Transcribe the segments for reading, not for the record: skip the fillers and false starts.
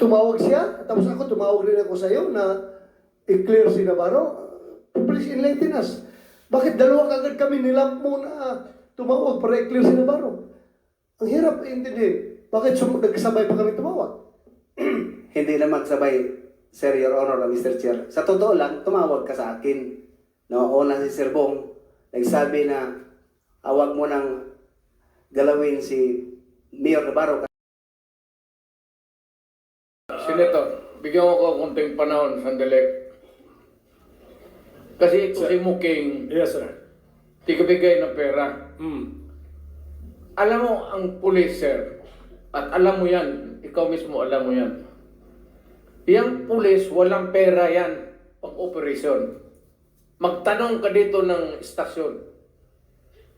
tumawag siya, tapos ako tumawag rin ako sa iyo na i-clear si Navarro. Please enlighten us. Bakit dalawa kagad kami nilamp mo na tumawag para i-clear si Navarro? Ang hirap intindihin. Bakit nagkasabay pa kami tumawag? Hindi na magsabay, Sir, Your Honor, Mr. Chair. Sa totoo lang, tumawag ka sa akin. No, una si Sir Bong, nagsabi na awag mo nang galawin si Mayor Navarro. Senator, bigyan mo ko konting panahon, sandali. Kasi ito si Muking, Yes, sir. tigabigay ng pera. Alam mo, ang pulis, sir, at alam mo yan, ikaw mismo alam mo yan. Yang pulis, walang pera yan pang operasyon. Magtanong ka dito ng istasyon.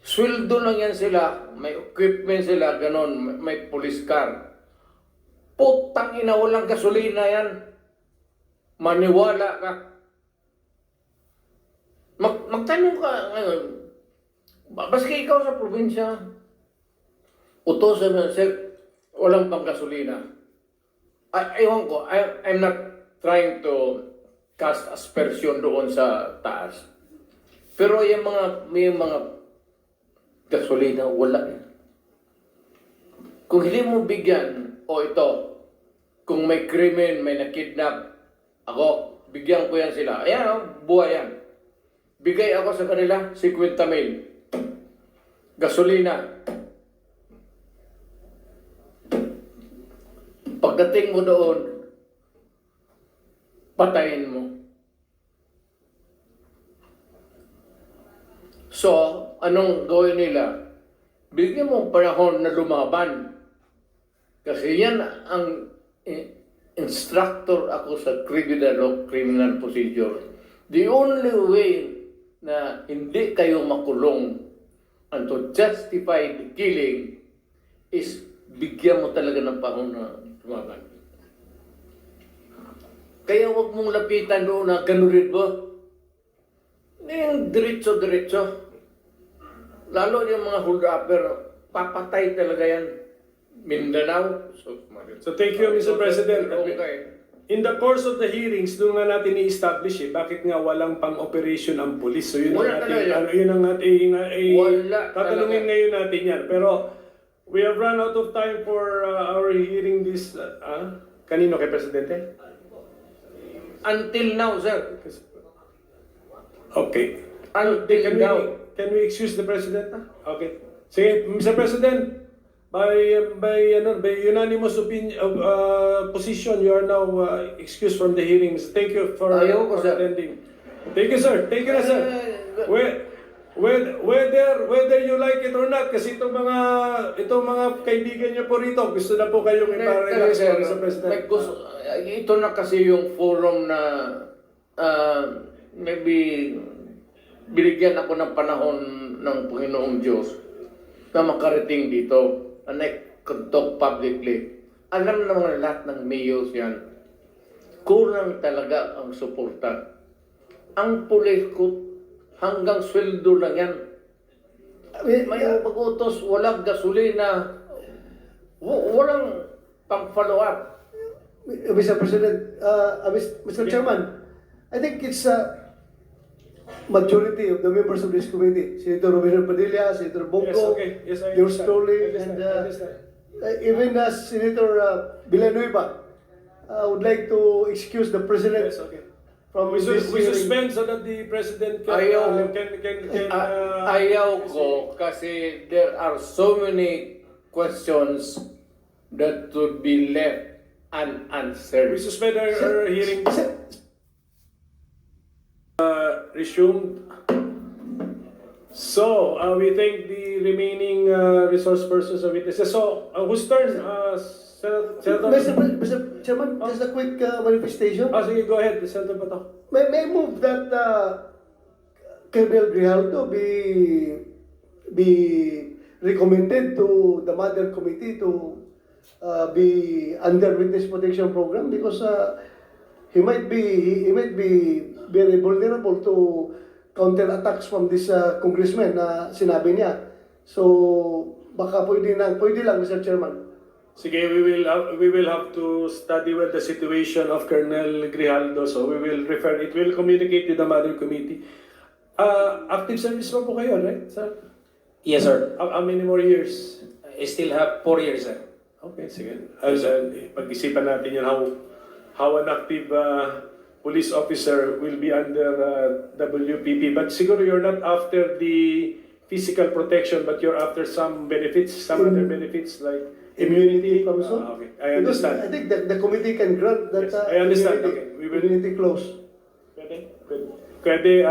Sweldo lang yan sila, may equipment sila, ganon, may police car. Putang ina, walang gasolina yan. Maniwala ka. Magtanong ka ngayon, baski ikaw sa probinsya, utosan mo, sir, walang pang gasolina. Ewan ko, I'm not trying to cast aspersion doon sa taas. Pero may mga gasolina, wala. Kung hindi mo bigyan, o ito, kung may krimen, may nakidnap, ako, bigyan ko yan sila. Ayan, buhay yan. Bigay ako sa kanila, 50,000. Gasolina. Pagdating mo doon, patayin mo. So, anong gawin nila? Bigyan mo panahon na lumaban. Kasi yan ang instructor ako sa criminal law, criminal procedure. The only way na hindi kayo makulong and to justify the killing is bigyan mo talaga ng panahon na lumaban. Kaya huwag mong lapitan doon na ganurin mo. Yung diretso-diretso. Lalo yung mga hold-upper, papatay talaga yan. Mindanao. So thank you, Mr. President. Okay. In the course of the hearings, doon nga natin i-establish bakit nga walang pang-operation ang police. So yun Wala ang talaga. ating, yun ang ating, Wala tatanungin talaga. ngayon natin yan. Pero we have run out of time for our hearing this, kanino kay Presidente? Until now, sir. Okay. Until now. Can we excuse the President? Okay. Sige, Mr. President, by unanimous position, you are now excused from the hearings. Thank you for Ayaw ko, sir. attending. Thank you, sir. Thank you, sir. Whether you like it or not, kasi itong mga kaibigan niyo po rito, gusto na po kayong iparelax po, Mr. President. Ito na kasi yung forum na maybe binigyan ako ng panahon ng Panginoong Diyos na makarating dito and I could talk publicly. Alam naman lahat ng mayors yan, kulang talaga ang suporta. Ang pulis ko, hanggang sweldo lang yan. May pag-utos, walang gasolina, walang pang-follow up. Mr. President, Mr. Chairman, I think it's majority of the members of this committee, Senator Romero Padilla, Senator Bongo, Yes, I yours understand. truly, I and understand. Even Senator Villanueva, would like to excuse the President Yes, okay. from We this hearing. suspend so that the President can, Ayaw. Ayaw speak. ko kasi there are so many questions that would be left unanswered. We suspend our hearing. Resumed. So, we thank the remaining resource persons of witnesses. So, whose turn? Senator? Mr. Chairman, just a quick manifestation. Sige, go ahead. Senator Bato. May I move that Colonel Grijaldo be recommended to the Mother Committee to be under witness protection program because he might be very vulnerable to counter attacks from this congressman na sinabi niya. So baka pwede lang Mr. Chairman. Sige, we will have to study well the situation of Colonel Grijaldo, so we will refer it. We'll communicate with the mother committee. Active service pa po kayo, right, sir? Yes, sir. How many more years? I still have 4 years, sir. Okay, sige. Pag-isipan natin yan, how an active police officer will be under WPP. But siguro you're not after the physical protection, but you're after some benefits, some other benefits like immunity. Also? Okay, I Because understand. I think that the committee can grant that Yes, I understand. immunity, Okay, we will- immunity clause. Pwede,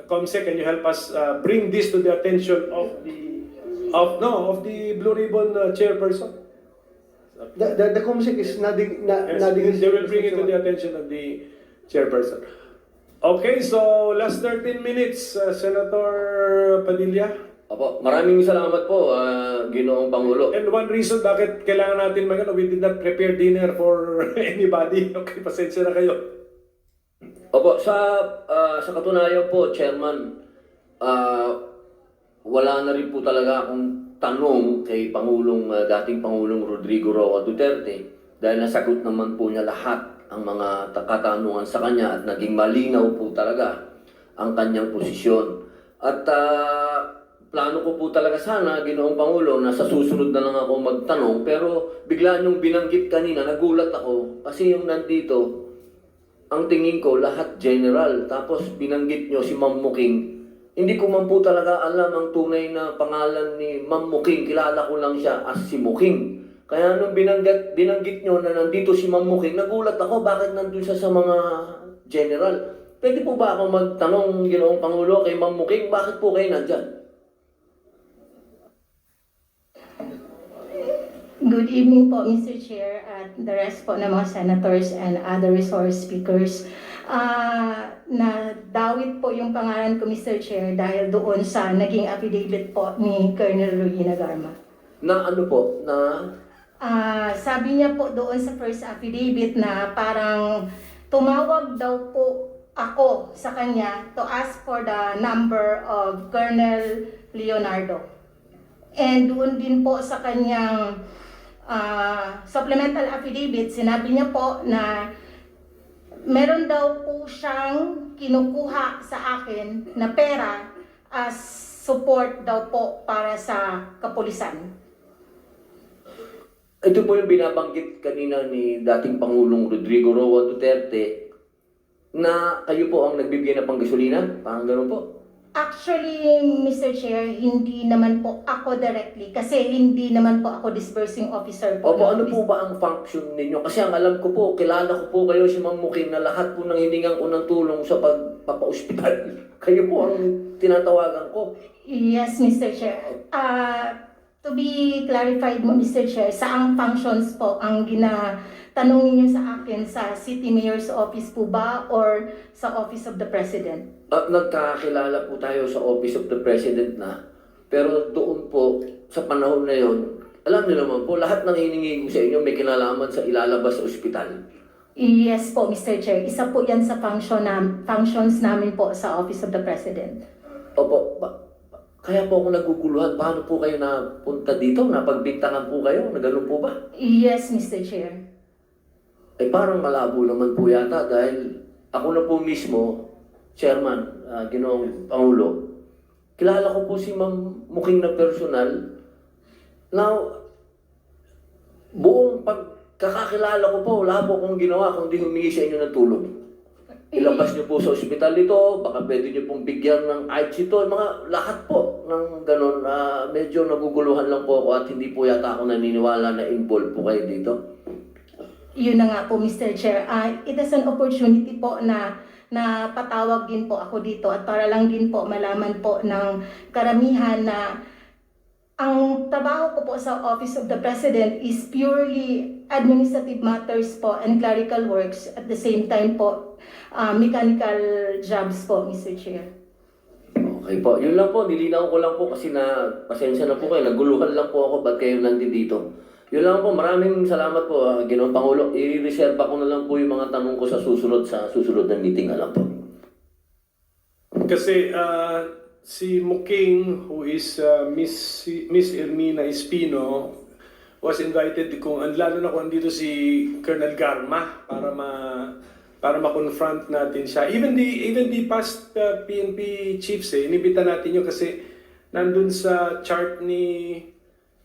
Comsec, can you help us bring this to the attention of the Blue Ribbon chairperson? The COMSEC is nodding, Yes, nodding his they will bring it to the attention of the chairperson. Okay, so last 13 minutes, Senator Padilla. Apo, maraming salamat po, Ginoong Pangulo. And one reason bakit kailangan natin we did not prepare dinner for anybody. Okay, pasensya na kayo. Opo, sa katunayan po, Chairman, wala na rin po talaga akong tanong kay dating Pangulong Rodrigo Roa Duterte dahil nasagot naman po niya lahat ang mga katanungan sa kanya at naging malinaw po talaga ang kanyang posisyon. At plano ko po talaga sana, Ginoong Pangulo, na sa susunod na lang ako magtanong, pero bigla niyong binanggit kanina, nagulat ako kasi yung nandito, ang tingin ko lahat general, tapos binanggit niyo si Ma'am Muking. Hindi ko man po talaga alam ang tunay na pangalan ni Ma'am Muking. Kilala ko lang siya as si Muking. Kaya nung binanggit nyo na nandito si Ma'am Muking, nagulat ako bakit nandun siya sa mga general. Pwede po ba ako magtanong, Ginoong Pangulo, kay Ma'am Muking, bakit po kayo nandyan? Good evening po, Mr. Chair, at the rest po ng mga senators and other resource speakers. Nadawit po yung pangalan ko, Mr. Chair, dahil doon sa naging affidavit po ni Colonel Regina Garma. Na ano po? Na Sabi niya po doon sa first affidavit na parang tumawag daw po ako sa kanya to ask for the number of Colonel Leonardo. And doon din po sa kanyang supplemental affidavit, sinabi niya po na meron daw po siyang kinukuha sa akin na pera as support daw po para sa kapulisan. ito po yung binabanggit kanina ni dating Pangulong Rodrigo Roa Duterte na kayo po ang nagbibigay na panggasolina? Parang gano'n po. Actually, Mr. Chair, hindi naman po ako directly kasi hindi naman po ako disbursing officer po. Opo, ano po ba ang function ninyo? Kasi ang alam ko po, kilala ko po kayo si Ma'am Muking na lahat po ng hiningan ko ng tulong sa pagpapa-ospital. Kayo po ang tinatawagan ko. Yes, Mr. Chair. To be clarified mo, Mr. Chair, saang functions po ang ginatanong niyo sa akin sa City Mayor's Office po ba or sa Office of the President? Nagkakilala po tayo sa Office of the President na. Pero doon po, sa panahon na yon, alam niyo naman po, lahat ng hiningi ko sa inyo may kinalaman sa ilalabas sa ospital. Yes po, Mr. Chair. Isa po yan sa functions namin po sa Office of the President. Opo, kaya po ako naguguluhan. Paano po kayo napunta dito? Napagbintangan po kayo? Na ganun po ba? Yes, Mr. Chair. Eh parang malabo naman po yata dahil ako na po mismo, Chairman, Ginoong Pangulo, kilala ko po si Ma'am Muking na personal. Now, buong pagkakakilala ko po, wala po akong ginawa kundi humingi sa inyo ng tulong. Ilabas niyo po sa ospital ito, baka pwede niyo pong bigyan ng AIDS ito, mga lahat po ng ganun. Medyo naguguluhan lang po ako at hindi po yata ako naniniwala na involved po kayo dito. Yun na nga po, Mr. Chair. It is an opportunity po na patawag din po ako dito at para lang din po malaman po ng karamihan na ang trabaho ko po sa Office of the President is purely administrative matters po and clerical works. At the same time po, mechanical jobs po, Mr. Chair. Okay po, yun lang po, nilinaw ko lang po kasi pasensya na po kayo, naguluhan lang po ako ba't kayo nandito. Yun lang po, maraming salamat po, Ginoong Pangulo. I-reserve ko na lang po yung mga tanong ko sa susunod na meeting, alam po. Kasi si Muking, who is Miss Ermina Espino, was invited lalo na kung andito si Colonel Garma para ma-confront natin siya. Even the past PNP chiefs, inibita natin yun kasi nandun sa chart ni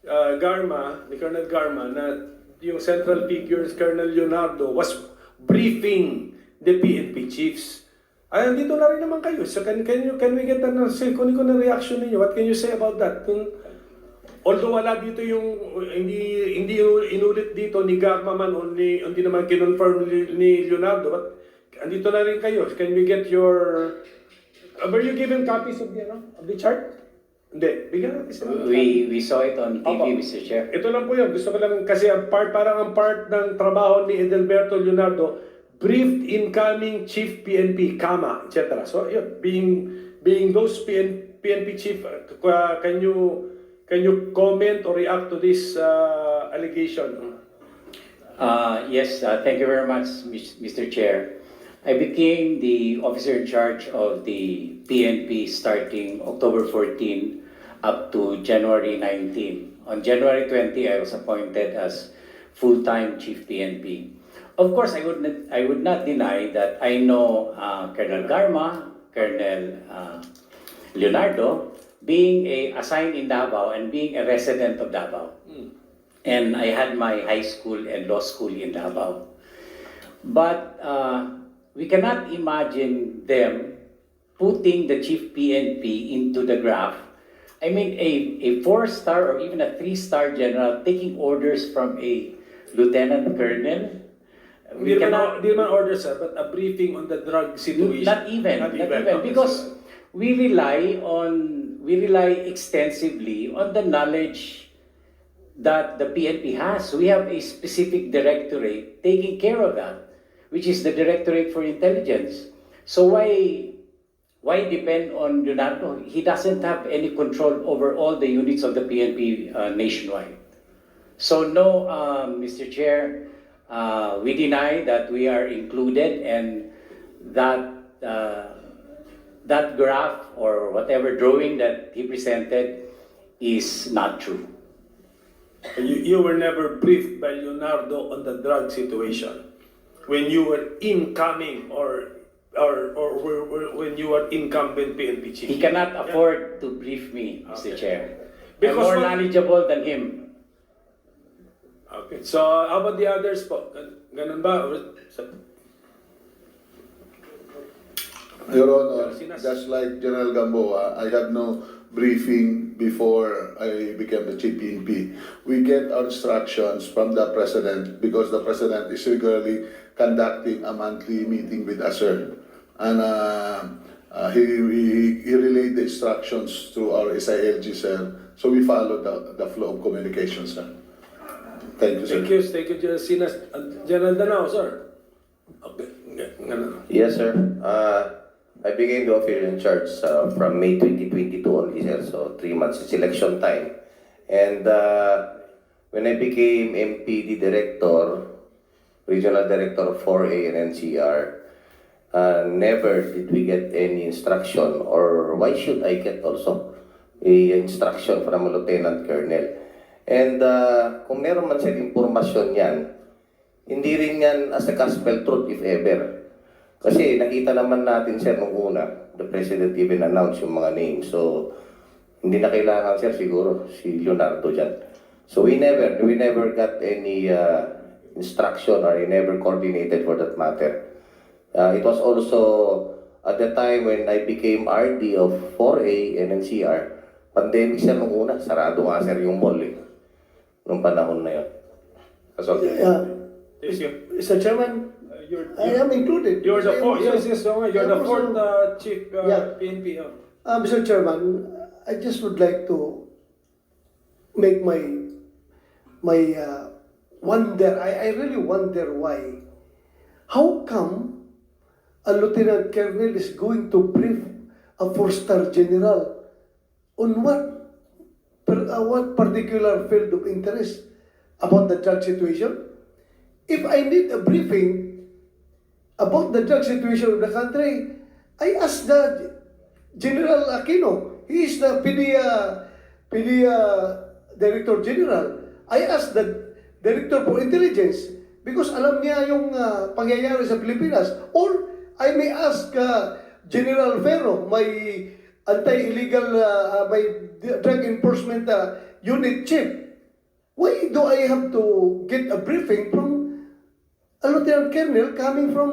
Colonel Garma, na yung central figures, Colonel Leonardo, was briefing the PNP chiefs. Ay, andito na rin naman kayo. So can we get an reaction ninyo? What can you say about that? Although wala dito yung, hindi inulit dito ni Garma man, hindi naman kinonfirm ni Leonardo, but andito na rin kayo. Can we get your... were you given copies of the chart? Hindi. Bigyan natin sila. We saw it on TV, Opo. Mr. Chair. Ito lang po yun. Gusto ko lang kasi parang ang part ng trabaho ni Edelberto Leonardo, briefed incoming chief PNP, Kama, etc. So yun, being those PNP chief, can you comment or react to this allegation? Yes, thank you very much, Mr. Chair. I became the officer in charge of the PNP starting October 14 up to January 19. On January 20, I was appointed as full-time chief PNP. Of course, I would not deny that I know Colonel Garma, Colonel Leonardo, being assigned in Davao and being a resident of Davao. And I had my high school and law school in Davao. But we cannot imagine them putting the chief PNP into the graph. I mean, a 4-star or even a 3-star general taking orders from a lieutenant colonel. Hindi naman order, sir, but a briefing on the drug situation. Not even, Okay, because sir. we rely extensively on the knowledge that the PNP has. We have a specific directorate taking care of that, which is the Directorate for Intelligence. So why depend on Leonardo? He doesn't have any control over all the units of the PNP nationwide. So no, Mr. Chair, we deny that we are included, and that graph or whatever drawing that he presented is not true. You were never briefed by Leonardo on the drug situation when you were incoming or when you were incumbent PNP chief. He cannot afford to brief me, Mr. Okay. Chair. Because I'm more what- knowledgeable than him. Okay. So how about the others po? Ganun ba? Your Honor, Sinas. just like General Gamboa, I have no briefing before I became the chief PNP. We get our instructions from the President because the President is regularly conducting a monthly meeting with us, sir. And he relayed the instructions to our SILG, sir. So we follow the flow of communication, sir. Thank you, sir. Thank you, General Sinas. General Danao, sir. Okay. Ganun. Yes, sir. I became the officer in charge from May 2022 only, sir. So 3 months is election time. And when I became MPD director, regional director of 4A and NCR, never did we get any instruction, or why should I get also a instruction from a lieutenant colonel? And kung meron man siya impormasyon yan, hindi rin yan as a gospel truth if ever. Kasi nakita naman natin, sir, nung una, the President even announced yung mga names. So, hindi na kailangan, sir, siguro, si Leonardo dyan. So, we never got any instruction, or we never coordinated for that matter. It was also at the time when I became RD of 4A and NCR, pandemic, sir, nung una. Sarado nga, sir, yung mall, nung panahon na yun. That's all. Thank you. Mr. Chairman, I am included. You're the I am fourth. also- Yes, you're I the am fourth also- chief Yeah. PNP. Mr. Chairman, I just would like to make my wonder. I really wonder why. How come a lieutenant colonel is going to brief a 4-star general on what particular field of interest about the drug situation? If I need a briefing about the drug situation of the country, I ask the General Aquino. He is the PDEA Director General. I asked the Director for Intelligence because alam niya yung pangyayari sa Pilipinas. Or I may ask General Ferro, my anti-illegal, my drug enforcement unit chief. Why do I have to get a briefing from a lieutenant colonel coming from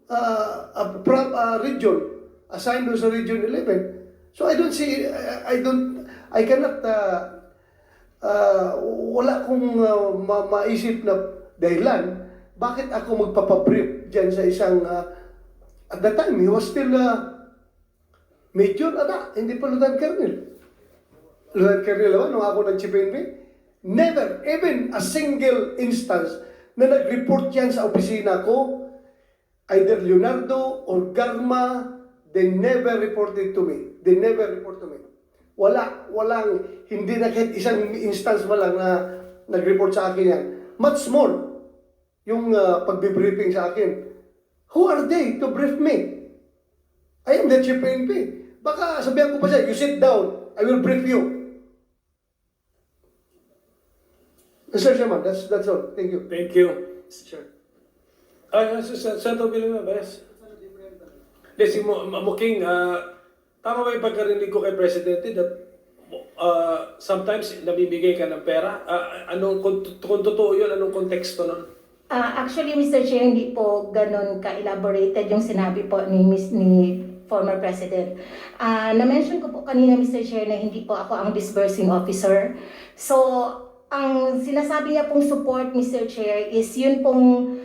a region assigned to sa Region 11? So I don't see, I cannot, wala kong maisip na dahilan bakit ako magpapabrief dyan sa isang, at that time, he was still major, hindi pa lieutenant colonel. Lieutenant colonel naman, nung ako nag-chief PNP, never, even a single instance na nag-report yan sa opisina ko, either Leonardo or Garma, they never reported to me. They never report to me. Walang, hindi na kahit isang instance man lang na nag-report sa akin yan. Much more, yung pagbibriefing sa akin. Who are they to brief me? I am the chief PNP. Baka sabihan ko pa siya, you sit down, I will brief you. Mr. Chairman, that's all. Thank you. Thank you. Sure. Senator Villanueva, yes. Si Muking, tama ba yung pagkarinig ko kay Presidente that sometimes nabibigay ka ng pera? Kung totoo yun, anong konteksto nun? Actually, Mr. Chair, hindi po ganun ka-elaborated yung sinabi po ni former President. Na-mention ko po kanina, Mr. Chair, na hindi po ako ang disbursing officer. So, ang sinasabi niya pong support, Mr. Chair, is yun pong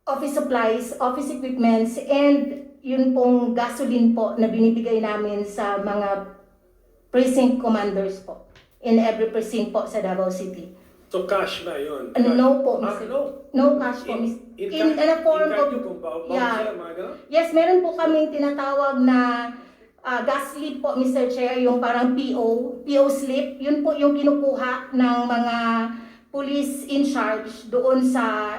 office supplies, office equipments, and yun pong gasoline po na binibigay namin sa mga precinct commanders po in every precinct po sa Davao City. So cash na yun? No po, Mr. No? No cash po, Mr. In a form of... Yeah. Mga ganun? Yes, meron po kaming tinatawag na gas slip po, Mr. Chair, yung parang PO slip. Yun po yung kinukuha ng mga police in charge doon sa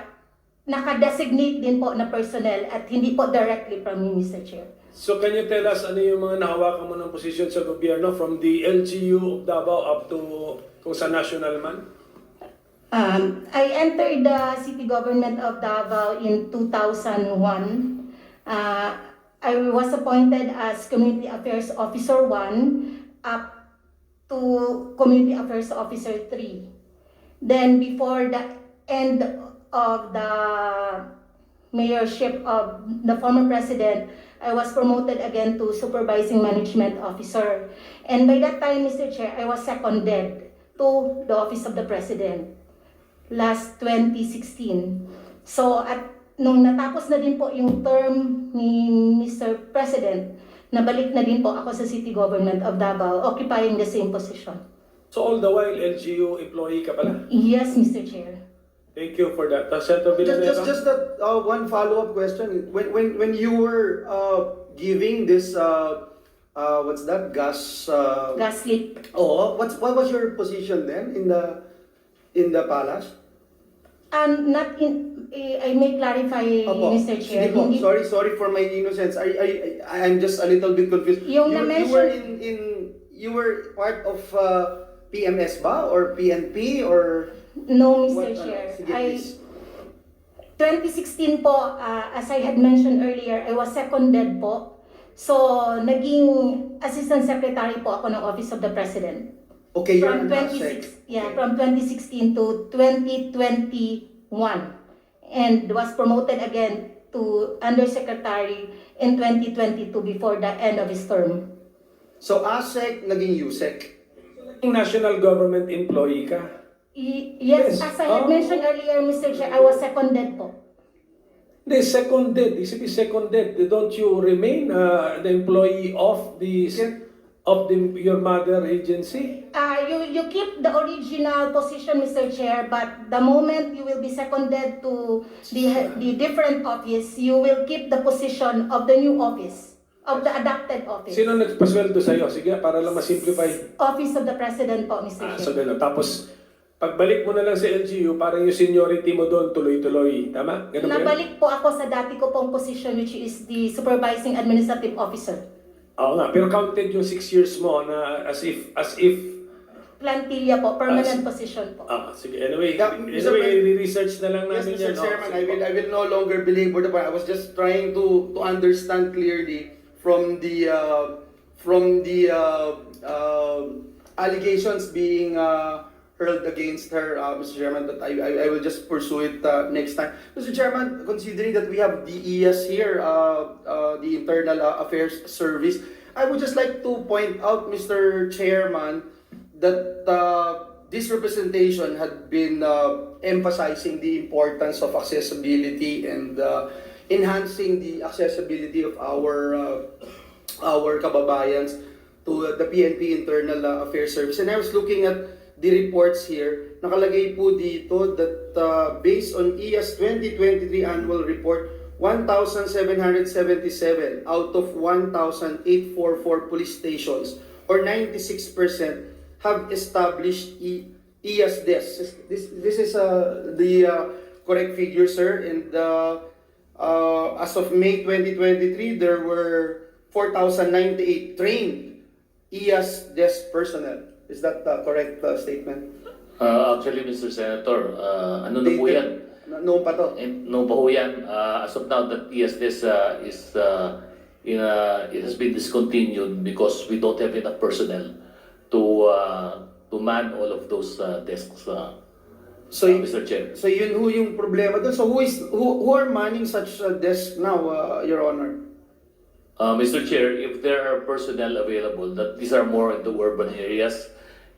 nakadesignate din po na personnel at hindi po directly from me, Mr. Chair. So can you tell us ano yung mga nahawakan mo ng posisyon sa gobyerno from the LGU of Davao up to kung sa national man? I entered the city government of Davao in 2001. I was appointed as Community Affairs Officer 1 up to Community Affairs Officer 3. Then before the end of the mayorship of the former president, I was promoted again to Supervising Management Officer. And by that time, Mr. Chair, I was seconded to the Office of the President last 2016. So at nung natapos na din po yung term ni Mr. President, nabalik na din po ako sa City Government of Davao, occupying the same position. So all the while, LGU employee ka pala? Yes, Mr. Chair. Thank you for that. Senator Villanueva? Just that one follow-up question. When you were giving this what's that gas Gas slip. what was your position then in the palace? Not in, I may clarify, Mr. Chair. Sige po. Hindi- Sorry for my innocence. I'm just a little bit confused. Yung you na-mention- were you were part of PMS ba or PNP or No, Mr. what? Chair. Sige, please. 2016 po, as I had mentioned earlier, I was seconded po. So, naging Assistant Secretary po ako ng Office of the President. Okay, you're From not 26, yeah, from 2016 to 2021. And was promoted again to Undersecretary in 2022 before the end of his term. So ASEC naging USEC. National government employee ka? Yes, as I had mentioned earlier, Mr. Chair, I was seconded po. Hindi, seconded. Isipin seconded. Don't you remain the employee of your mother agency? You keep the original position, Mr. Chair, but the moment you will be seconded to the different office, you will keep the position of the new office, of the adopted office. Sino nagpasweldo sa'yo? Sige, para lang ma-simplify. Office of the President po, Mr. Chair. So gano'n. Tapos, pagbalik mo na lang sa LGU, parang yung seniority mo doon tuloy-tuloy. Tama? Ganun ba yun? Nabalik po ako sa dati ko pong position, which is the Supervising Administrative Officer. Oo nga, pero counted yung 6 years mo na as if plantilla po, permanent position po. Sige. Anyway, Yeah, Mr. research na lang Yes, namin Mr. yan. Chairman, I will no longer belabor the point. I was just trying to understand clearly from the allegations being hurled against her, Mr. Chairman, that I will just pursue it next time. Mr. Chairman, considering that we have the ES here, the Internal Affairs Service, I would just like to point out, Mr. Chairman, that this representation had been emphasizing the importance of accessibility and enhancing the accessibility of our kababayans to the PNP Internal Affairs Service. And I was looking at the reports here. Nakalagay po dito that based on ES 2023 annual report, 1,777 out of 1,844 police stations, or 96%, have established ES desks. This is the correct figure, sir. And as of May 2023, there were 4,098 trained ES desk personnel. Is that the correct statement? Actually, Mr. Senator, ano na po yan? Noon pa to. No pa po yan. As of now, that ESDS it has been discontinued because we don't have enough personnel to man all of those desks, Mr. Chair. So yun ho yung problema doon. So who are manning such desk now, Your Honor? Mr. Chair, if there are personnel available, that these are more in the urban areas,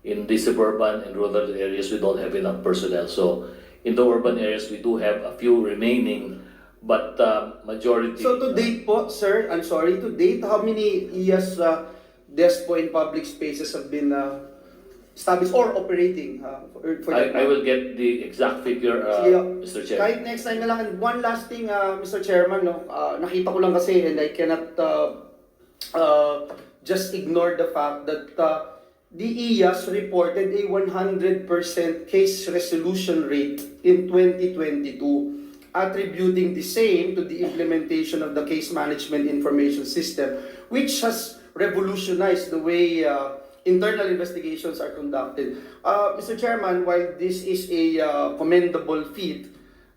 in the suburban and rural areas, we don't have enough personnel. So in the urban areas, we do have a few remaining, but majority. So to date po, sir, I'm sorry, to date, how many ES desk po in public spaces have been established or operating for that? I will get the exact figure, Sige, Mr. Chair. kahit next time na lang. And one last thing, Mr. Chairman, no, nakita ko lang kasi and I cannot just ignore the fact that the IAS reported a 100% case resolution rate in 2022, attributing the same to the implementation of the Case Management Information System, which has revolutionized the way internal investigations are conducted. Mr. Chairman, while this is a commendable feat,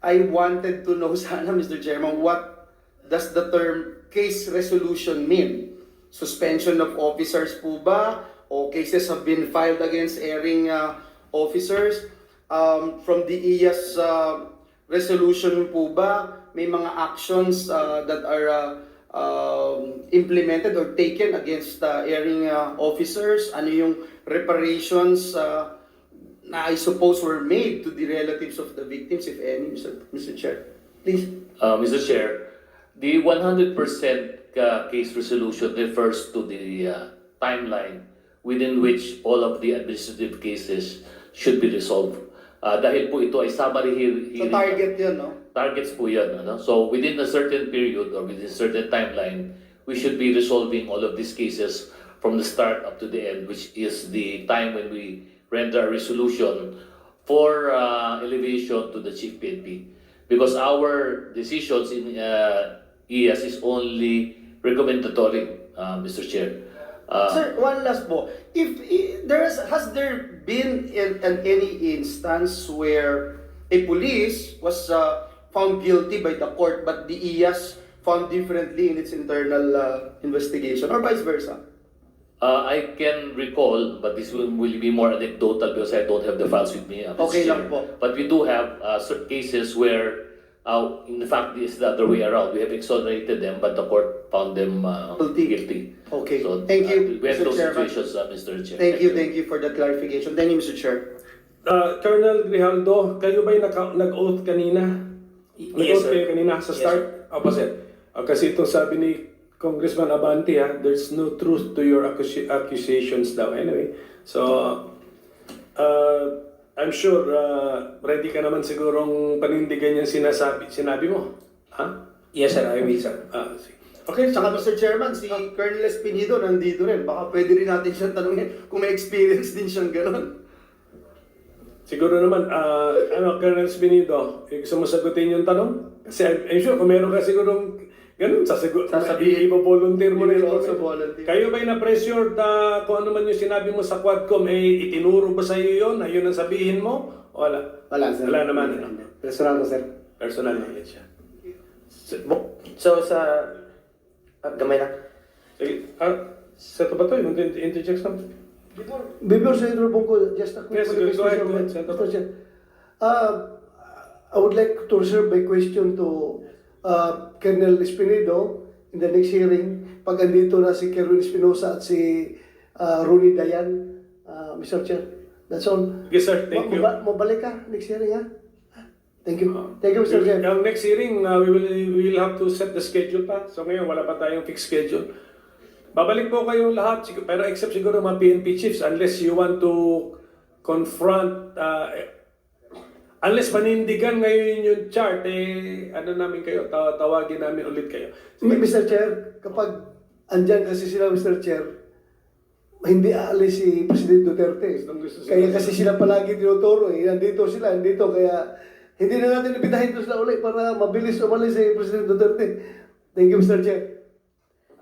I wanted to know sana, Mr. Chairman, what does the term case resolution mean? Suspension of officers po ba? O cases have been filed against erring officers? From the IAS resolution po ba, may mga actions that are implemented or taken against erring officers? Ano yung reparations na I suppose were made to the relatives of the victims, if any, Mr. Chair? Please. Mr. Chair, the 100% case resolution refers to the timeline within which all of the administrative cases should be resolved. Dahil po ito ay summary hearing. So target yun, no? Targets po yan. Ano? So within a certain period or within a certain timeline, we should be resolving all of these cases from the start up to the end, which is the time when we render a resolution for elevation to the Chief PNP. Because our decisions in IAS is only recommendatory, Mr. Chair. Sir, one last po. If has there been any instance where a police was found guilty by the court but the IAS found differently in its internal investigation, or vice versa? I can recall, but this will be more anecdotal because I don't have the files with me. Mr. Okay Chair. lang po. But we do have certain cases where, in fact, it's the other way around. We have exonerated them, but the court found them guilty. Okay. So, Thank you, we have Mr. those Chairman. situations, Mr. Chair. Thank you for that clarification. Thank you, Mr. Chair. Colonel Grijaldo, kayo ba'y nag-oath kanina? Nag-oath kayo kanina sa start? Opo, sir. Kasi itong sabi ni Congressman Abante, there's no truth to your accusations daw. Anyway, so I'm sure ready ka naman sigurong panindigan yung sinabi mo. Ha? Yes, sir. I will, sir. Sige. Okay, Saka Mr. Chairman, si Colonel Espinido nandito rin. Baka pwede rin natin siyang tanungin kung may experience din siyang gano'n. siguro naman, Colonel Espinido, gusto mo sagutin yung tanong? Kasi I'm sure kung meron ka sigurong Ganun, Sasabihin. i-volunteer mo We rin. will also volunteer. Kayo ba'y na-pressured na kung ano man yung sinabi mo sa Quadcom, itinuro ba sa iyo yun? Ayun ang sabihin mo? Wala. Wala, sir. Wala naman. Personal ko, sir. Personal knowledge siya. So sa gamay lang. Sige, Senator Batoy, interject something? Before Senator Bongo, just a quick Yes, go ahead, Senator. Mr. Chair. I would like to reserve my question to Colonel Espinedo in the next hearing. Pag andito na si Colonel Espinosa at si Ronnie Dayan, Mr. Chair. That's all. Yes, sir. Thank you. Mabalik ka next hearing, ha? Thank you. Thank you, Mr. Chair. Yung next hearing, we will have to set the schedule pa. So ngayon, wala pa tayong fixed schedule. Babalik po kayo lahat, pero except siguro mga PNP chiefs, unless you want to confront, unless panindigan ngayon yung chart, ano namin kayo, tawagin namin ulit kayo. Mr. Chair, kapag andyan kasi sila, Mr. Chair, hindi aalis si President Duterte. Kaya kasi sila palagi tinuturo, nandito sila, nandito, kaya hindi na natin ibitahin doon sila ulit para mabilis umalis si President Duterte. Thank you, Mr. Chair.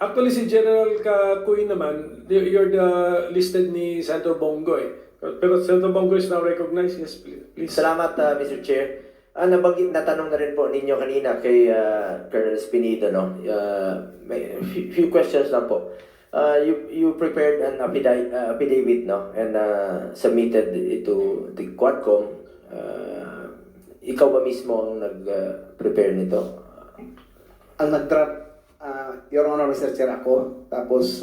Actually, si General Kakuy naman, you're the listed ni Senator Bongo Pero Senator Bongo is now recognized. Yes, please. Salamat, Mr. Chair. Nabanggit na tanong na rin po ninyo kanina kay Colonel Espinedo, no? May few questions lang po. You prepared an affidavit, no? And submitted it to the Quadcom. Ikaw ba mismo ang nag-prepare nito? Ang nag-draft, Your Honor, Mr. Chair, ako. Tapos,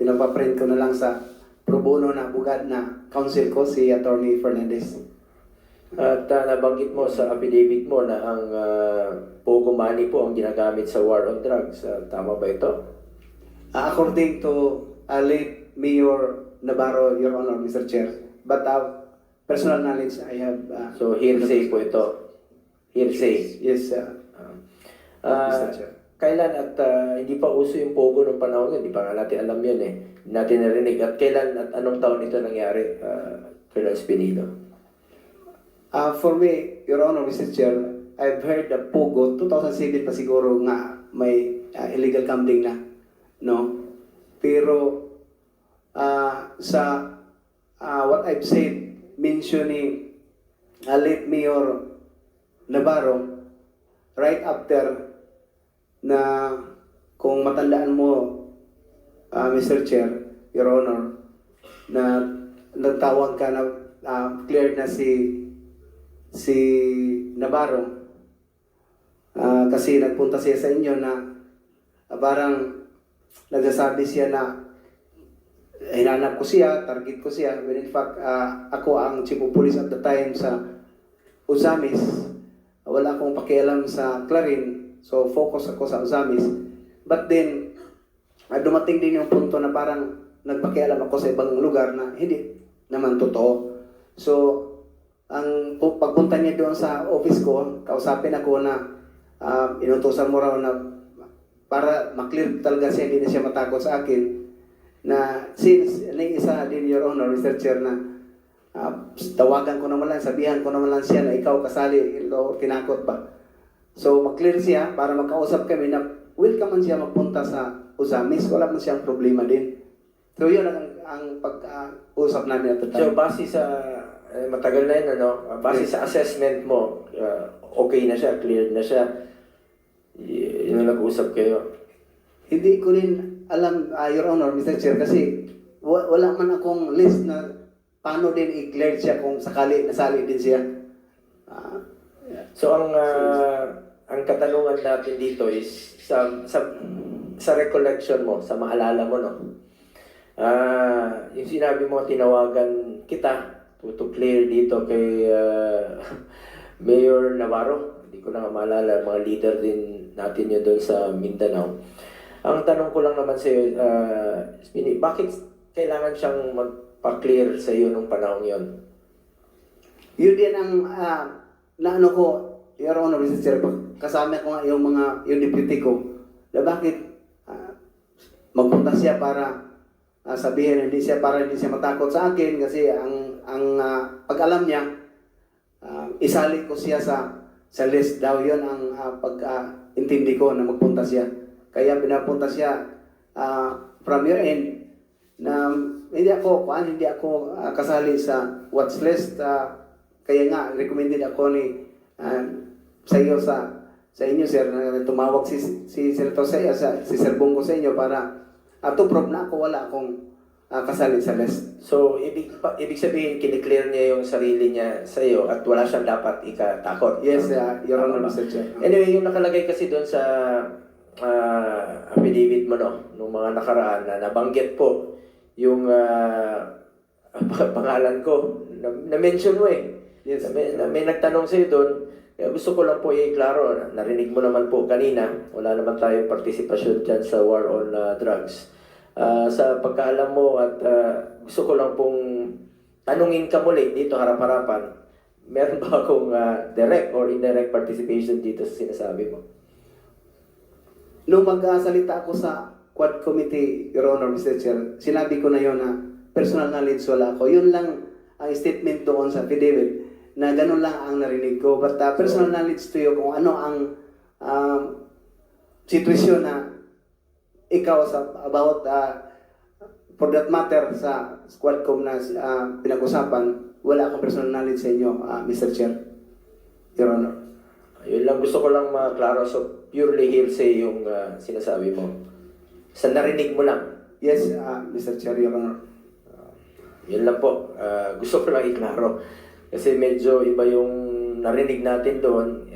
pinapaprint ko na lang sa pro bono na bugad na counsel ko, si Attorney Fernandez. At nabanggit mo sa affidavit mo na ang Pogo money po ang ginagamit sa war on drugs. Tama ba ito? According to late Mayor Navarro, Your Honor, Mr. Chair. But personal knowledge, I have... So hearsay po ito. Hearsay. Yes, Mr. Chair. Kailan at hindi pa uso yung Pogo nung panahon yun, hindi pa nga natin alam yun Hindi natin narinig. At kailan at anong taon ito nangyari, Colonel Espinedo? For me, Your Honor, Mr. Chair, I've heard the Pogo, 2007 pa siguro nga may illegal gambling na, no? Pero sa what I've said, mentioning late Mayor Navarro, right after na kung matandaan mo, Mr. Chair, Your Honor, na nagtawag ka na cleared na si Navarro kasi nagpunta siya sa inyo na parang nagsasabi siya na hinanap ko siya, target ko siya, when in fact ako ang chief of police at the time sa Usamis. Wala akong pakialam sa Clarin. So, focus ako sa Usamis. But then, dumating din yung punto na parang nagpakialam ako sa ibang lugar na hindi naman totoo. So, ang pagpunta niya doon sa office ko, kausapin ako na inutusan mo raw na para maklear talaga siya, hindi na siya matakot sa akin. Na since, isa din, Your Honor, Mr. Chair, na tawagan ko naman lang, sabihan ko naman lang siya na ikaw kasali, ikaw tinakot ba? So, maklear siya para makausap kami na welcome man siya magpunta sa Usamis, wala man siyang problema din. So, yun ang pag-usap namin at the time. So, base sa, matagal na yun, base sa assessment mo, okay na siya, cleared na siya, yun ang nag-usap kayo. Hindi ko rin alam, Your Honor, Mr. Chair, kasi wala man akong list na paano din i-clear siya kung sakali nasali din siya. So, ang katanungan natin dito is sa recollection mo, sa maalala mo, no? Yung sinabi mo, tinawagan kita to clear dito kay Mayor Navarro. Hindi ko na maalala, mga leader din natin yun doon sa Mindanao. Ang tanong ko lang naman sa iyo, bakit kailangan siyang magpa-clear sa iyo nung panahon yon? Yun din ang naano ko, Your Honor, Mr. Chair, kasama ko nga yung deputy ko, na bakit magpunta siya para sabihin hindi siya matakot sa akin kasi ang pag-alam niya, isali ko siya sa list daw. Yun ang pag-intindi ko na magpunta siya. Kaya pinapunta siya from your end na hindi ako kasali sa watch list. Kaya nga, recommended ako ni sa iyo sa inyo, sir, na tumawag si Senator si Sir Bongo sa inyo para to prove na ako wala akong kasali sa list. So, ibig sabihin, kiniklear niya yung sarili niya sa iyo at wala siyang dapat ikatakot. Yes, Your Honor, Mr. Chair. Anyway, yung nakalagay kasi doon sa affidavit mo, no, nung mga nakaraan na nabanggit po yung pangalan ko, na-mention mo eh. Yes. May nagtanong sa'yo doon. Kaya gusto ko lang po i-klaro, narinig mo naman po kanina, wala naman tayong partisipasyon dyan sa war on drugs. Sa pagkaalam mo at gusto ko lang pong tanungin ka muli dito harap-harapan, meron ba akong direct or indirect participation dito sa sinasabi mo? Nung magsalita ako sa Quad Committee, Your Honor, Mr. Chair, sinabi ko na yon na personal knowledge wala ako. Yun lang ang statement doon sa affidavit na ganun lang ang narinig ko. But personal knowledge to you kung ano ang sitwasyon na ikaw about for that matter sa Quadcom na pinag-usapan, wala akong personal knowledge sa inyo, Mr. Chair, Your Honor. Yun lang, gusto ko lang maklaro. So, purely hearsay yung sinasabi mo. Sa narinig mo lang. Yes, Mr. Chair, Your Honor. Yun lang po. Gusto ko lang iklaro. Kasi medyo iba yung narinig natin doon.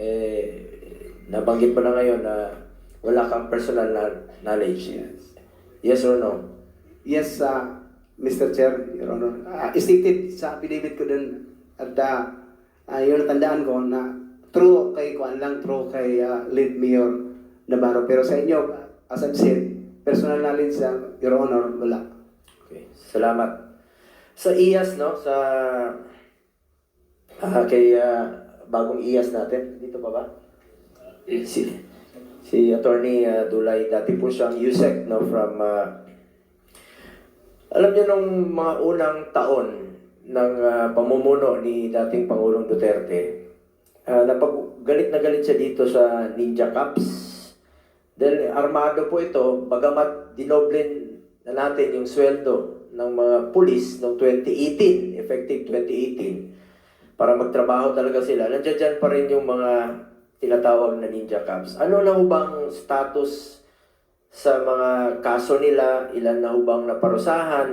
Nabanggit mo na ngayon na wala kang personal knowledge. Yes or no? Yes, Mr. Chair, Your Honor. Stated sa affidavit ko dun at yun natandaan ko na true kay lead Mayor Navarro. Pero sa inyo, as I've said, personal knowledge, Your Honor, wala. Okay. Salamat. Sa IAS, no? Sa kay bagong IAS natin. Dito pa ba? Si Attorney Dulay, dati po siyang USEC, no? From alam niyo nung mga unang taon ng pamumuno ni dating Pangulong Duterte, galit na galit siya dito sa Ninja Cups. Dahil armado po ito, bagamat dinoblin na natin yung sweldo ng mga pulis noong 2018, effective 2018, para magtrabaho talaga sila. Nandiyan dyan pa rin yung mga tinatawag na Ninja Cups. Ano na bang status sa mga kaso nila? Ilan na bang naparusahan?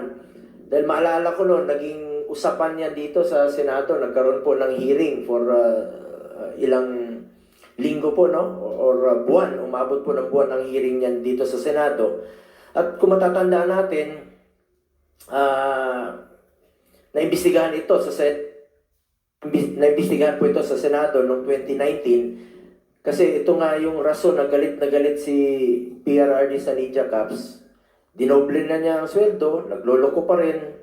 Dahil maalala ko noon, naging usapan yan dito sa Senado. Nagkaroon po ng hearing for ilang linggo po, no? Or buwan. Umabot po ng buwan ang hearing yan dito sa Senado. At kung matatandaan natin, naimbestigahan ito sa naimbestigahan po ito sa Senado noong 2019 kasi ito nga yung rason na galit si PRRD sa Ninja Cups. Dinoble na niya ang sweldo, nagloloko pa rin,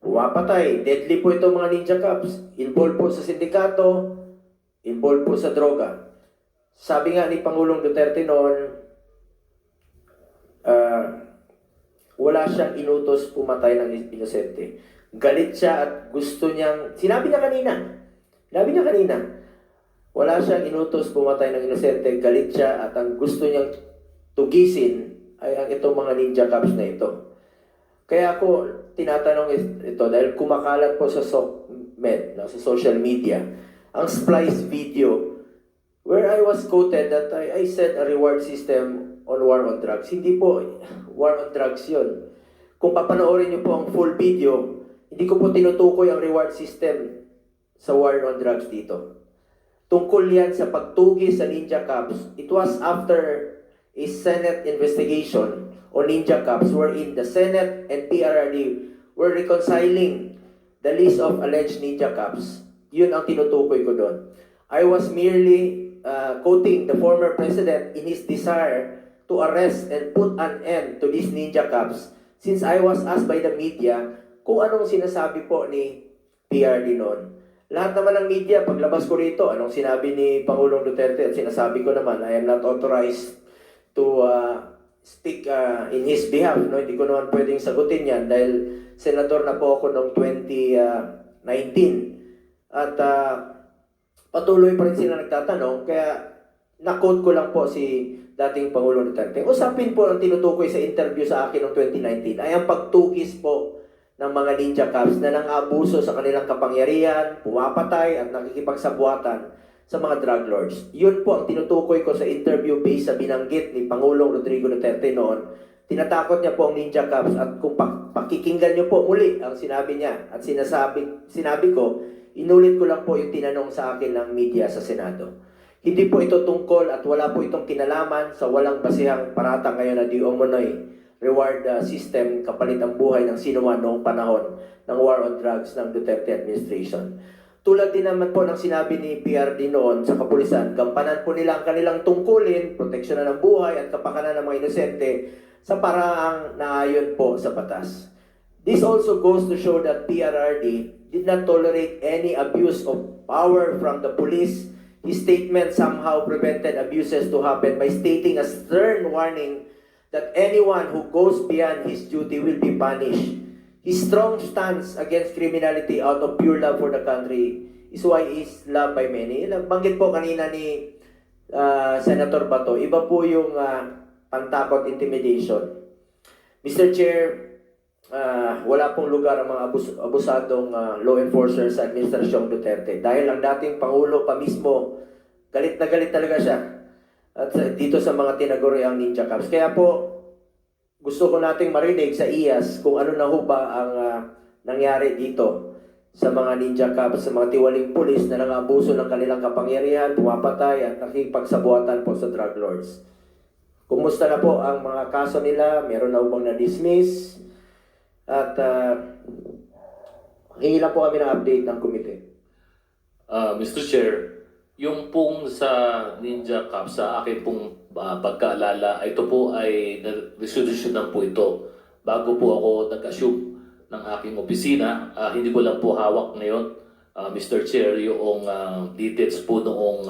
pumapatay. Deadly po itong mga Ninja Cups. Involved po sa sindikato, involved po sa droga. Sabi nga ni Pangulong Duterte noon, wala siyang inutos pumatay ng inosente. Galit siya at gusto niyang, sinabi niya kanina, wala siyang inutos pumatay ng inosente, galit siya at ang gusto niyang tugisin ay ang itong mga Ninja Cups na ito. Kaya ako tinatanong ito dahil kumakalat po sa SOCMED, sa social media, ang splice video where I was quoted that I said a reward system on war on drugs. Hindi po war on drugs yun. Kung papanoorin niyo po ang full video, hindi ko po tinutukoy ang reward system sa war on drugs dito. Tungkol yan sa pagtugi sa Ninja Cups. It was after a Senate investigation on Ninja Cups wherein the Senate and PRRD were reconciling the list of alleged Ninja Cups. Yun ang tinutukoy ko doon. I was merely quoting the former president in his desire to arrest and put an end to these Ninja Cups since I was asked by the media kung anong sinasabi po ni PRD noon. Lahat naman ng media, paglabas ko rito, anong sinabi ni Pangulong Duterte at sinasabi ko naman, I am not authorized to speak in his behalf. No? Hindi ko naman pwedeng sagutin yan dahil senador na po ako noong 2019. At patuloy pa rin sila nagtatanong, kaya na-quote ko lang po si dating Pangulong Duterte. Usapin po ang tinutukoy sa interview sa akin noong 2019 ay ang pagtukis po ng mga ninja cops na nang-abuso sa kanilang kapangyarihan, pumapatay at nakikipagsabuatan sa mga drug lords. Yun po ang tinutukoy ko sa interview based sa binanggit ni Pangulong Rodrigo Duterte noon. Tinatakot niya po ang ninja cops at kung pakikinggan niyo po muli ang sinabi niya at sinabi ko, inulit ko lang po yung tinanong sa akin ng media sa Senado. Hindi po ito tungkol at wala po itong kinalaman sa walang basehang paratang ngayon na di umano'y reward system kapalit ang buhay ng sinuman noong panahon ng war on drugs ng Duterte administration. Tulad din naman po ng sinabi ni PRD noon sa kapulisan, gampanan po nila ang kanilang tungkulin, proteksyonan ng buhay at kapakanan ng mga inosente sa paraang naayon po sa batas. This also goes to show that PRRD did not tolerate any abuse of power from the police. His statement somehow prevented abuses to happen by stating a stern warning that anyone who goes beyond his duty will be punished. His strong stance against criminality out of pure love for the country is why he is loved by many. Banggit po kanina ni Senator Bato, iba po yung pantakot intimidation. Mr. Chair, wala pong lugar ang mga abusadong law enforcers sa Administrasyong Duterte. Dahil ang dating Pangulo pa mismo, galit na galit talaga siya. At dito sa mga tinaguriang ninja cops. Kaya po, gusto ko nating marinig sa IAS kung ano na ho ba ang nangyari dito sa mga ninja cops, sa mga tiwaling pulis na nang-abuso ng kanilang kapangyarihan, pumapatay at nakipagsabuatan po sa drug lords. Kumusta na po ang mga kaso nila? Meron na bang na-dismiss? At hingi lang po kami ng update ng komite. Mr. Chair, yung pong sa Ninja Cup, sa akin pong pagkaalala, ito po ay resolution lang po ito. Bago po ako nag-assume ng aking opisina, hindi ko lang po hawak ngayon, Mr. Chair, yung details po noong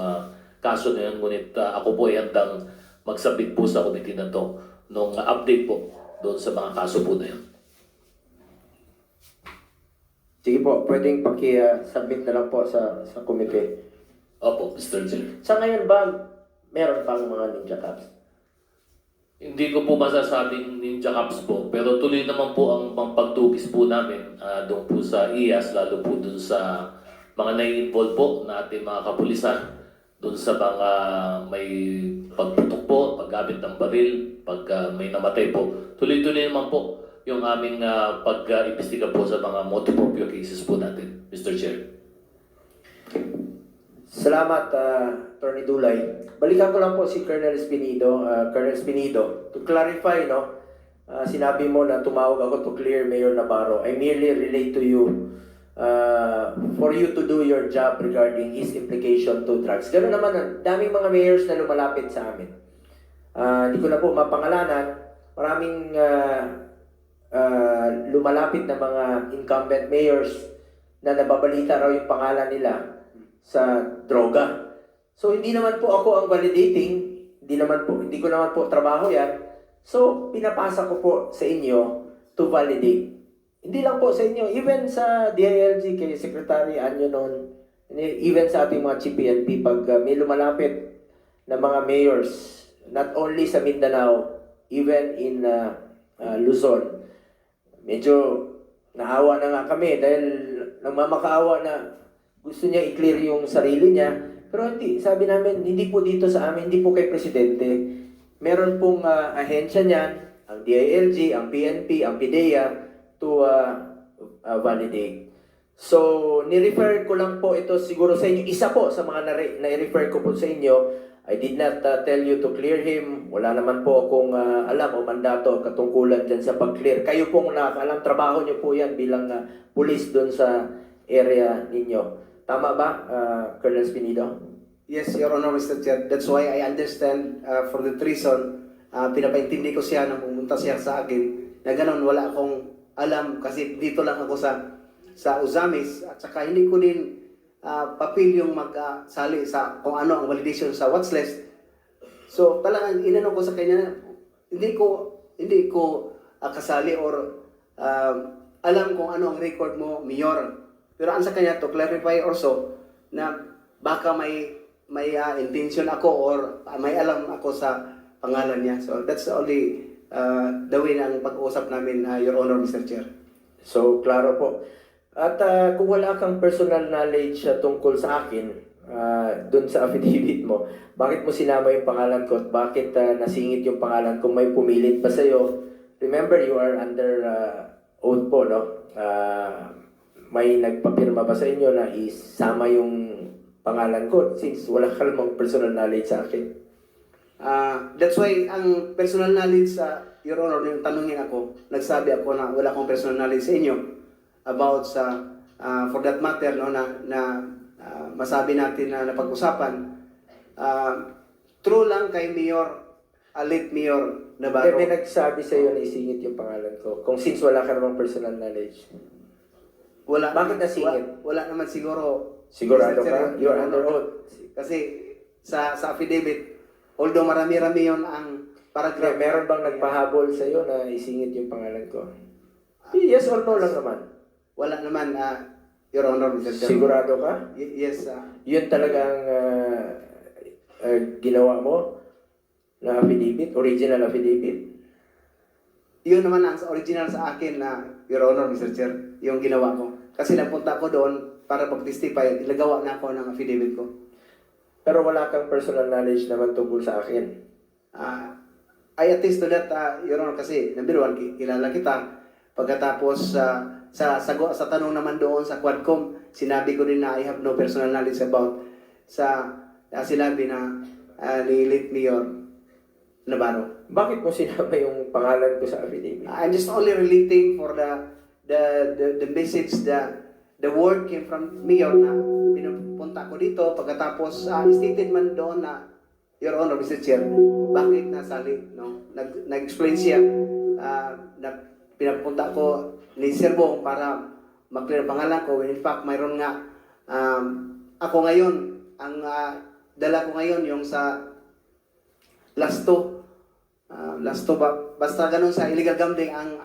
kaso na yun. Ngunit ako po ay handang magsabit po sa committee na to nung update po doon sa mga kaso po na yun. Sige po, pwedeng paki-submit na lang po sa komite. Opo, Mr. Chair. Sa ngayon ba, meron pang mga ninja cops? Hindi ko po masasabing ninja cops po, pero tuloy naman po ang pagtugis po namin doon po sa IAS, lalo po doon sa mga nai-involve po na ating mga kapulisan, doon sa mga may pagputok po, paggamit ng baril, pag may namatay po. Tuloy-tuloy naman po yung aming pag-imbestiga po sa mga motu proprio cases po natin, Mr. Chair. Salamat, Attorney Dulay. Balikan ko lang po si Colonel Espinido. Colonel Espinido, to clarify, no, sinabi mo na tumawag ako to clear Mayor Navarro. I merely relate to you for you to do your job regarding his implication to drugs. Ganoon naman, daming mga mayors na lumalapit sa amin. Hindi ko na po mapangalanan. Maraming lumalapit na mga incumbent mayors na nababalita raw yung pangalan nila sa droga. So hindi naman po ako ang validating, hindi ko naman po trabaho yan. So pinapasa ko po sa inyo to validate. Hindi lang po sa inyo, even sa DILG kay Secretary Anyo noon, even sa ating mga CPNP, pag may lumalapit na mga mayors, not only sa Mindanao, even in Luzon, medyo naawa na nga kami dahil nagmamakaawa na gusto niya i-clear yung sarili niya. Pero hindi, sabi namin, hindi po dito sa amin, hindi po kay Presidente. Meron pong ahensya niyan, ang DILG, ang PNP, ang PIDEA, to validate. So, ni-refer ko lang po ito siguro sa inyo. Isa po sa mga na-refer ko po sa inyo. I did not tell you to clear him. Wala naman po akong alam o mandato katungkulan dyan sa pag-clear. Kayo pong nakakalam, trabaho nyo po yan bilang police doon sa area ninyo. Tama ba, Colonel Espinido? Yes, Your Honor, Mr. Chair. That's why I understand for that reason, pinapaintindi ko siya nang pumunta siya sa akin na ganun, wala akong alam kasi dito lang ako sa Uzamis at saka hindi ko din papil yung magsali sa kung ano ang validation sa watch list. So talagang inano ko sa kanya, hindi ko kasali or alam kung ano ang record mo, Mayor. Pero ang sa kanya to clarify also na baka may intention ako or may alam ako sa pangalan niya. So that's the only the way ng pag-uusap namin, Your Honor, Mr. Chair. So, klaro po. At kung wala kang personal knowledge tungkol sa akin, dun sa affidavit mo, bakit mo sinama yung pangalan ko at bakit nasingit yung pangalan kung may pumilit ba sa'yo? Remember, you are under oath po, no? May nagpapirma ba sa inyo na isama yung pangalan ko since wala ka namang personal knowledge sa akin? That's why ang personal knowledge Your Honor, yung tanungin ako, nagsabi ako na wala akong personal knowledge sa inyo about for that matter, no, na masabi natin na napag-usapan. True lang kay late Mayor Navarro. May nagsabi sa iyo na isingit yung pangalan ko kung since wala ka namang personal knowledge. Wala. Bakit nasingit? Wala naman siguro. Sigurado Mr. ka? Chair, You're under oath. Kasi sa affidavit, although marami-rami yon ang paragraph. Meron bang nagpahabol sa iyo na isingit yung pangalan ko? Yes or no lang naman? Wala naman, Your Honor, Mr. Chair. Sigurado ka? Yes. Yun talagang ginawa mo na affidavit, original affidavit? Yun naman ang original sa akin na, Your Honor, Mr. Chair, yung ginawa ko. Kasi napunta ko doon para pag-testify, ilagawa na ako ng affidavit ko. Pero wala kang personal knowledge naman tungkol sa akin. I attest to that, Your Honor, kasi number one, kilala kita. Pagkatapos sa tanong naman doon sa Quadcom, sinabi ko din na I have no personal knowledge about sa sinabi na ni late Mayor Navarro. Bakit mo sinabi yung pangalan ko sa affidavit? I'm just only relating for the message, the word came from Mayor na pinupunta ko dito. Pagkatapos stated man doon na, Your Honor, Mr. Chair, bakit nasali, no? Nag-explain siya na pinapunta ko ni Sir Bong para mag-clear pangalan ko. In fact, mayroon nga ako ngayon, ang dala ko ngayon yung sa Lasto ba? Basta ganun sa illegal gambling ang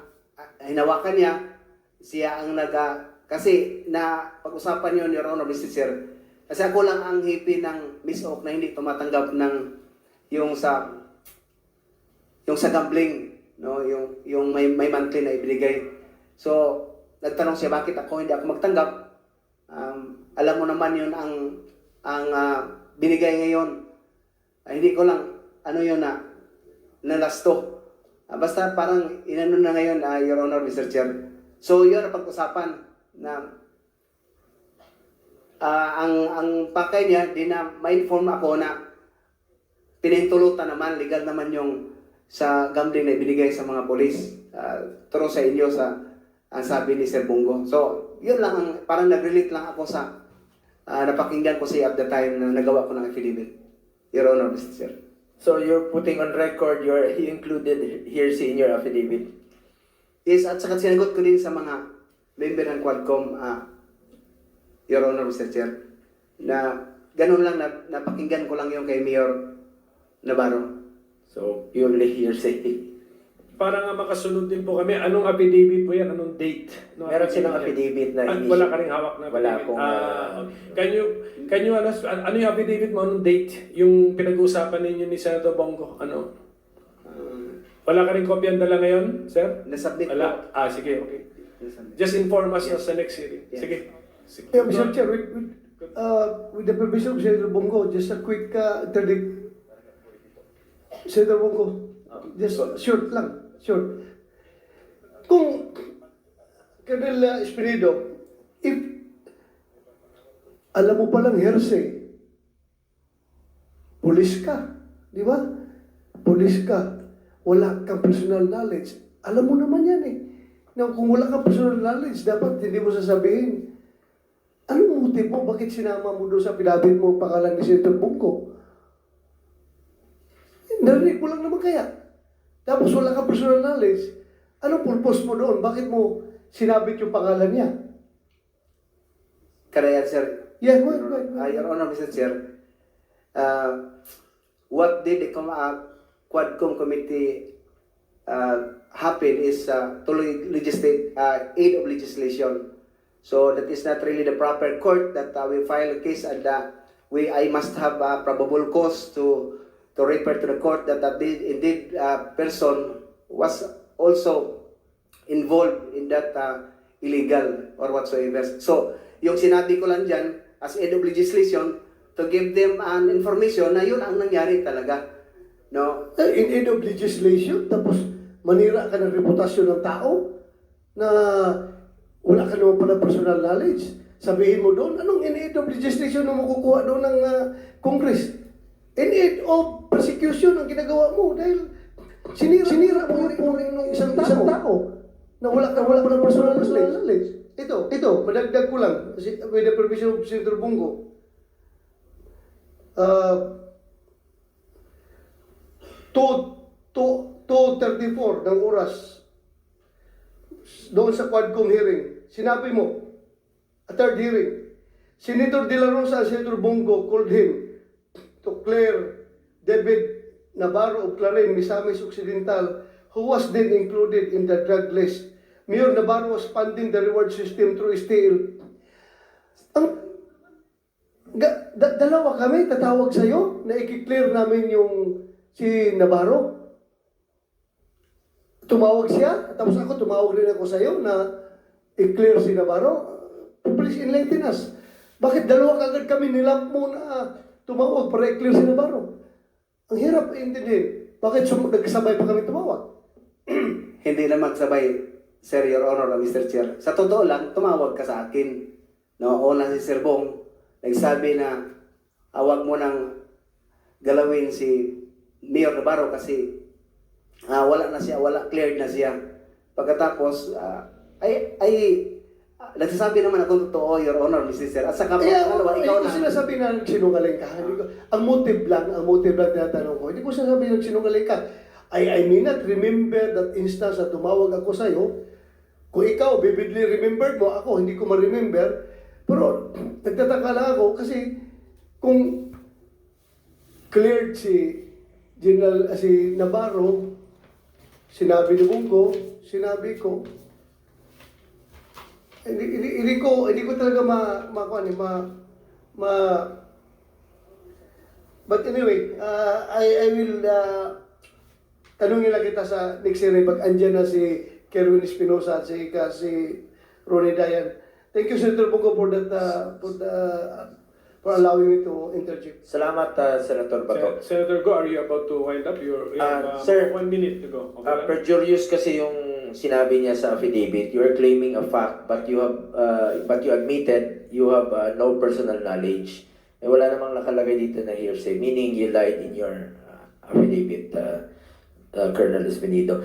hinawakan niya. Siya ang kasi na pag-usapan yun, Your Honor, Mr. Chair. Kasi ako lang ang hipi ng Miss Oak na hindi tumatanggap ng yung sa gambling, no, yung may monthly na ibigay. So, nagtanong siya bakit hindi ako magtanggap. Alam mo naman yun ang binigay ngayon. Hindi ko lang ano yun na Lasto. Basta parang inano na ngayon, Your Honor, Mr. Chair. So, yun ang pag-usapan na ang pakay niya, di na ma-inform ako na pinintulutan naman, legal naman yung sa gambling na ibinigay sa mga polis. Turo sa inyo ang sabi ni Sir Bungo. So, yun lang, parang nag-relate lang ako sa napakinggan ko siya at the time na nagawa ko ng affidavit. Your Honor, Mr. Chair. So you're putting on record he included hearsay in your affidavit? Yes, at saka sinagot ko din sa mga member ng Quadcom, Your Honor, Mr. Chair, na ganun lang, napakinggan ko lang yung kay Mayor Navarro. So, purely hearsay. Para nga makasunod din po kami, anong affidavit po yan? Anong date? No, Meron silang affidavit na wala ka rin hawak na wala affidavit. Can you ano yung affidavit mo? Anong date? Yung pinag-uusapan ninyo ni Senator Bongo? Ano? Wala ka rin kopya ang dala ngayon, sir? Nasubmit wala. po. Sige, okay. Just inform us sa next hearing. Yes. Sige. Yeah, Mr. Chair, with the permission of Senator Bongo, just a quick interdict. Senator Bongo, just short lang, short. Kung Colonel Espinido, if alam mo palang hearsay, pulis ka, di ba? Pulis ka, wala kang personal knowledge. Alam mo naman yan eh. Na kung wala kang personal knowledge, dapat hindi mo sasabihin. Anong motive mo? Bakit sinama mo doon sa pinabit mo ang pangalan ni Senator Bongo? Narinig mo lang naman kaya. Tapos wala kang personal knowledge. Anong purpose mo doon? Bakit mo sinabit yung pangalan niya? Can I answer? Yeah, go ahead. Your Honor, Mr. Chair, what did the Quadcom committee happen is to legislate aid of legislation. So that is not really the proper court that we file a case and I must have probable cause to refer to the court that indeed person was also involved in that illegal or whatsoever. So, yung sinabi ko lang dyan, as head of legislation, to give them an information na yun ang nangyari talaga. No? In aid of legislation, tapos manira ka ng reputasyon ng tao na wala ka naman pala personal knowledge. Sabihin mo doon, anong in aid of legislation na makukuha doon ng Congress? In aid of persecution ang ginagawa mo dahil sinira mo yung uri ng isang tao na wala ka ng personal knowledge. Ito, madagdag ko lang, with the permission of Senator Bungo. 2:34 ng oras doon sa Quadcom hearing, sinabi mo, a third hearing, Senator De La Rosa and Senator Bongo called him to clear David Navarro of Clarin, Misamis Occidental, who was then included in the drug list. Mayor Navarro was funding the reward system through STL. Dalawa kami tatawag sa'yo na i-clear namin yung si Navarro. Tumawag siya, tapos ako tumawag rin ako sa'yo na i-clear si Navarro. Please enlighten us. Bakit dalawa kagad kami nilamp mo na tumawag para i-clear si Navarro? Ang hirap intindihin. Bakit nagkasabay pa kami tumawag? Hindi na magsabay, Sir, Your Honor, Mr. Chair. Sa totoo lang, tumawag ka sa akin. No, una si Sir Bong, nagsabi na awag mo nang galawin si Mayor Navarro kasi wala na siya, cleared na siya. Pagkatapos, nagsasabi naman ako totoo, Your Honor, Mr. Chair. At saka, ikaw hindi ko na. sinasabi na nagsinungaling ka. Ang motive lang tinatanong ko. Hindi ko sinasabi na nagsinungaling ka. I may not remember that instance na tumawag ako sa'yo. Kung ikaw, vividly remembered mo, ako hindi ko ma-remember. Pero nagtataka lang ako kasi kung cleared si Navarro, sinabi ni Bungo, sinabi ko, hindi ko talaga but anyway, I will tanungin lang kita sa next hearing pag andyan na si Kerwin Espinosa at si Ronnie Dayan. Thank you, Senator Bungo, for allowing me to interject. Salamat, Senator Bato. Senator Go, are you about to wind up? You have sir, 1 minute to go. Okay. Perjurious kasi yung sinabi niya sa affidavit. You are claiming a fact, but you admitted you have no personal knowledge. Wala namang nakalagay dito na hearsay, meaning you lied in your affidavit, Colonel Espinido.